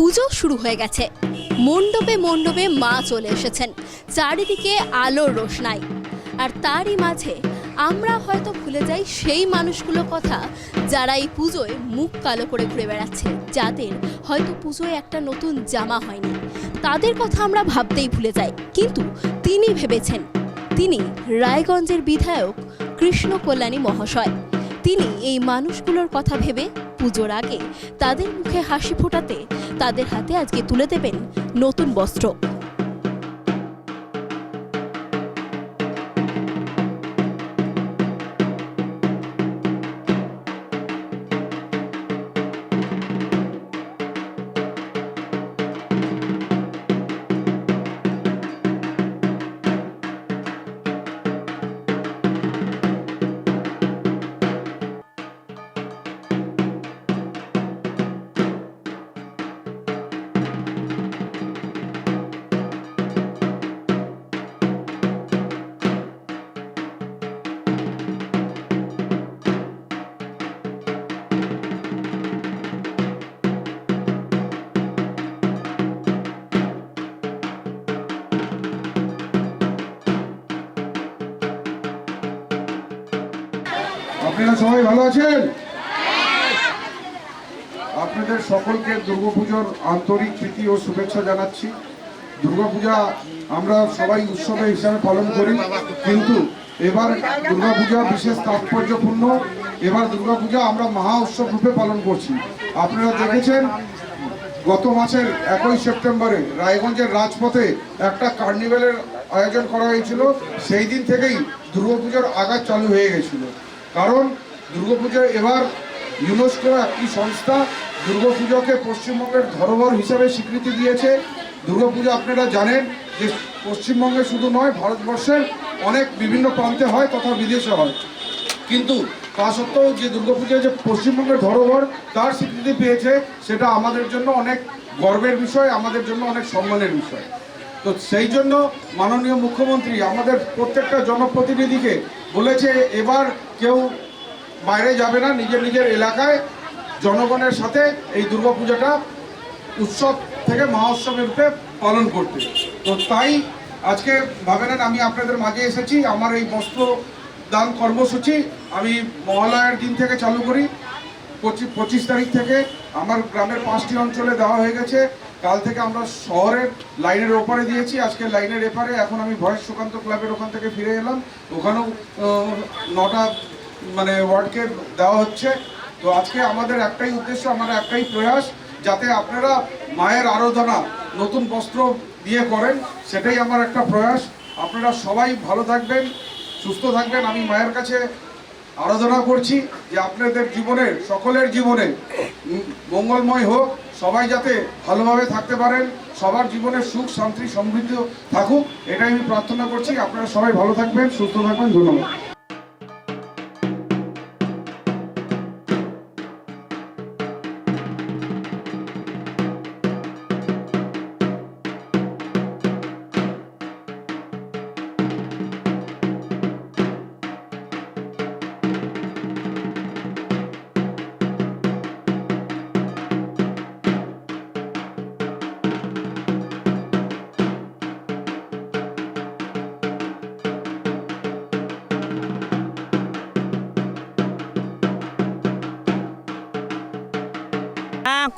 পুজো শুরু হয়ে গেছে। মণ্ডপে মণ্ডপে মা চলে এসেছেন, চারিদিকে আলোর রোশনাই। আর তারই মাঝে আমরা হয়তো ভুলে যাই সেই মানুষগুলোর কথা যারা এই পুজোয় মুখ কালো করে ঘুরে বেড়াচ্ছে, যাদের হয়তো পুজোয় একটা নতুন জামা হয়নি। তাদের কথা আমরা ভাবতেই ভুলে যাই, কিন্তু তিনি ভেবেছেন। তিনি রায়গঞ্জের বিধায়ক কৃষ্ণ কল্যাণী মহাশয়। তিনি এই মানুষগুলোর কথা ভেবে পুজোর আগে তাদের মুখে হাসি ফোটাতে তাদের হাতে আজকে তুলে দেবেন নতুন বস্ত্র। আপনারা সবাই ভালো আছেন? আপনাদের সকলকে দুর্গাপূজার আন্তরিক প্রীতি ও শুভেচ্ছা জানাচ্ছি। দুর্গাপূজা আমরা সবাই উৎসবে হিসাবে পালন করি, কিন্তু এবার দুর্গাপূজা বিশেষ তাৎপর্যপূর্ণ। এবার দুর্গাপূজা আমরা মহা উৎসব রূপে পালন করছি। আপনারা দেখেছেন গত মাসের 21 সেপ্টেম্বরে রায়গঞ্জের রাজপথে একটা কার্নিভ্যালের আয়োজন করা হয়েছিল। সেই দিন থেকেই দুর্গাপূজার আগাজ চালু হয়ে গেছিল, কারণ দুর্গাপূজা এবার ইউনেস্কো একটি সংস্থা দুর্গাপূজাকে পশ্চিমবঙ্গের ধরোহর হিসাবে স্বীকৃতি দিয়েছে। দুর্গাপূজা আপনারা জানেন যে পশ্চিমবঙ্গে শুধু নয়, ভারতবর্ষের অনেক বিভিন্ন প্রান্তে হয় তথা বিদেশে হয়, কিন্তু তা সত্ত্বেও যে দুর্গাপূজা যে পশ্চিমবঙ্গের ধরোহর তার স্বীকৃতি পেয়েছে, সেটা আমাদের জন্য অনেক গর্বের বিষয়, আমাদের জন্য অনেক সম্মানের বিষয়। তো সেই জন্য মাননীয় মুখ্যমন্ত্রী আমাদের প্রত্যেকটা জনপ্রতিনিধিকে বলেছে এবার কেউ বাইরে যাবে না, নিজের নিজের এলাকায় জনগণের সাথে এই দুর্গাপূজাটা উৎসব থেকে মহোৎসবের রূপে পালন করতে। তো তাই আজকে ভাবেন আমি আপনাদের মাঝে এসেছি। আমার এই বস্ত্র দান কর্মসূচি আমি মহালয়ার দিন থেকে চালু করি। 25 তারিখ থেকে আমার গ্রামের 5টি অঞ্চলে দেওয়া হয়ে গেছে। কাল থেকে আমরা শহরের লাইনের ওপারে দিয়েছি, আজকে লাইনের এপারে। এখন আমি ভয়েস সুকান্ত ক্লাবের ওখান থেকে ফিরে এলাম, ওখানেও 9টা ওয়ার্ডকে দেওয়া হচ্ছে। তো আজকে আমাদের একটাই উদ্দেশ্য, আমার একটাই প্রয়াস, যাতে আপনারা মায়ের আরাধনা নতুন বস্ত্র দিয়ে করেন, সেটাই আমার একটা প্রয়াস। আপনারা সবাই ভালো থাকবেন, সুস্থ থাকবেন। আমি মায়ের কাছে আরাধনা করছি যে আপনাদের জীবনের, সকলের জীবনে মঙ্গলময় হোক, সবাই যাতে ভালোভাবে থাকতে পারেন, সবার জীবনে সুখ শান্তি সমৃদ্ধি থাকুক, এটাই আমি প্রার্থনা করছি। আপনারা সবাই ভালো থাকবেন, সুস্থ থাকবেন। ধন্যবাদ।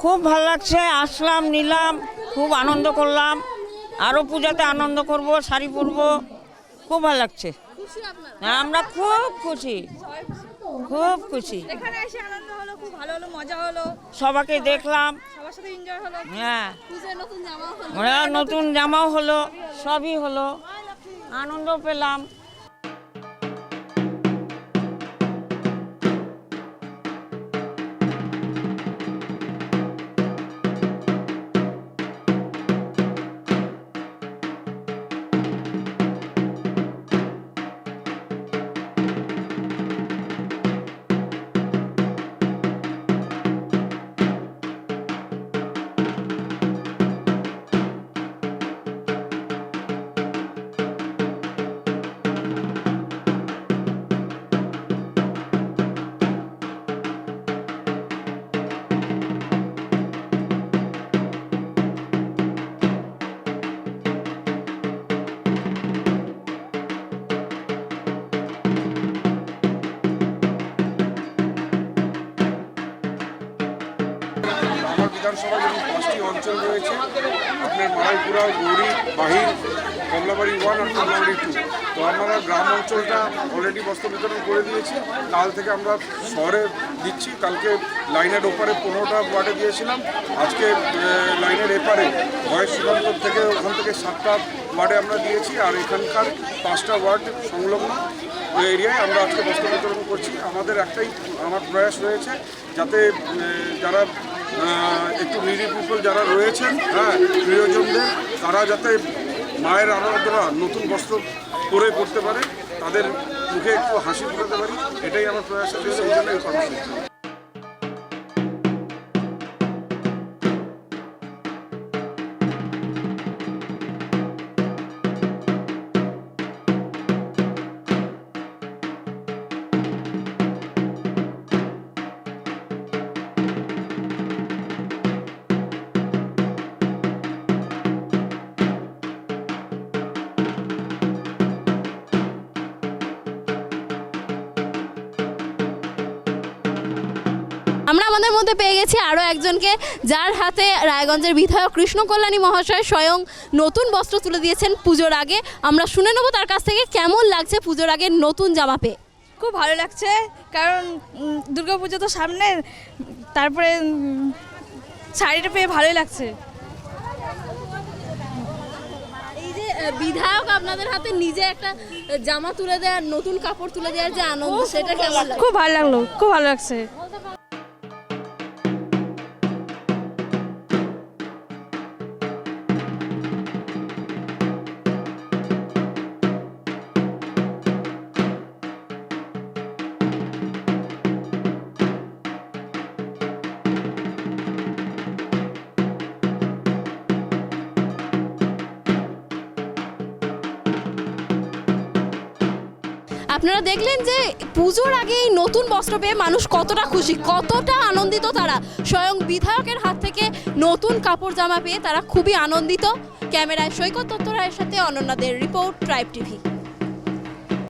খুব ভালো লাগছে, আসলাম, নিলাম, খুব আনন্দ করলাম। আরও পূজাতে আনন্দ করব, শাড়ি পরবো, খুব ভালো লাগছে। আমরা খুব খুশি, খুব খুশি। এখানে এসে আনন্দ হলো, খুব ভালো হলো, মজা হলো, সবাইকে দেখলাম, সবার সাথে এনজয় হলো। হ্যাঁ, নতুন জামাও হলো, নতুন জামাও হলো, সবই হলো, আনন্দ পেলাম। এখন 5টি অঞ্চল রয়েছে, আপনার মারাইপুরা, গৌরী, বাহির, কমলাবাড়ি 1 আর কমলাবাড়ি 2। তো আমরা গ্রাম অঞ্চলটা অলরেডি বস্ত্র বিতরণ করে দিয়েছি। কাল থেকে আমরা শহরে দিচ্ছি। কালকে লাইনের ওপারে 15টা ওয়ার্ডে দিয়েছিলাম, আজকে লাইনের এপারে ভয়েস সুনামপুর থেকে ওখান থেকে 7টা ওয়ার্ডে আমরা দিয়েছি, আর এখানকার 5টা ওয়ার্ড সংলগ্ন এরিয়ায় আমরা আজকে বস্ত্র বিতরণ করছি। আমাদের আমার প্রয়াস রয়েছে যাতে যারা একটু নিডি পিপল যারা রয়েছেন, হ্যাঁ, প্রিয়জনদের, তারা যাতে মায়ের আরাধনা নতুন বস্ত্র পরে করতে পারে, তাদের মুখে একটু হাসি ফোটাতে পারি, এটাই আমার প্রয়াস আছে। সেই জন্য এই কর্মসূচি। আমরা আমাদের মধ্যে পেয়ে গেছি আরও একজনকে, যার হাতে রায়গঞ্জের বিধায়ক কৃষ্ণ কল্যাণী মহাশয় স্বয়ং নতুন বস্ত্র তুলে দিয়েছেন পুজোর আগে। আমরা শুনে নেব তার কাছ থেকে কেমন লাগছে পুজোর আগে নতুন জামা পেয়ে। খুব ভালো লাগছে, কারণ দুর্গাপুজো তো সামনে, তারপরে শাড়িটা পেয়ে ভালোই লাগছে। এই যে বিধায়ক আপনাদের হাতে নিজে একটা জামা তুলে দেওয়ার, নতুন কাপড় তুলে দেওয়ার যে আনন্দ, সেটা কেমন লাগছে? খুব ভালো লাগলো, খুব ভালো লাগছে। আপনারা দেখলেন যে পুজোর আগে এই নতুন বস্ত্র পেয়ে মানুষ কতটা খুশি, কতটা আনন্দিত। তারা স্বয়ং বিধায়কের হাত থেকে নতুন কাপড় জামা পেয়ে তারা খুবই আনন্দিত। ক্যামেরায় সৈকত দত্ত রায়ের সাথে অনন্যাদের রিপোর্ট, ট্রাইব টিভি।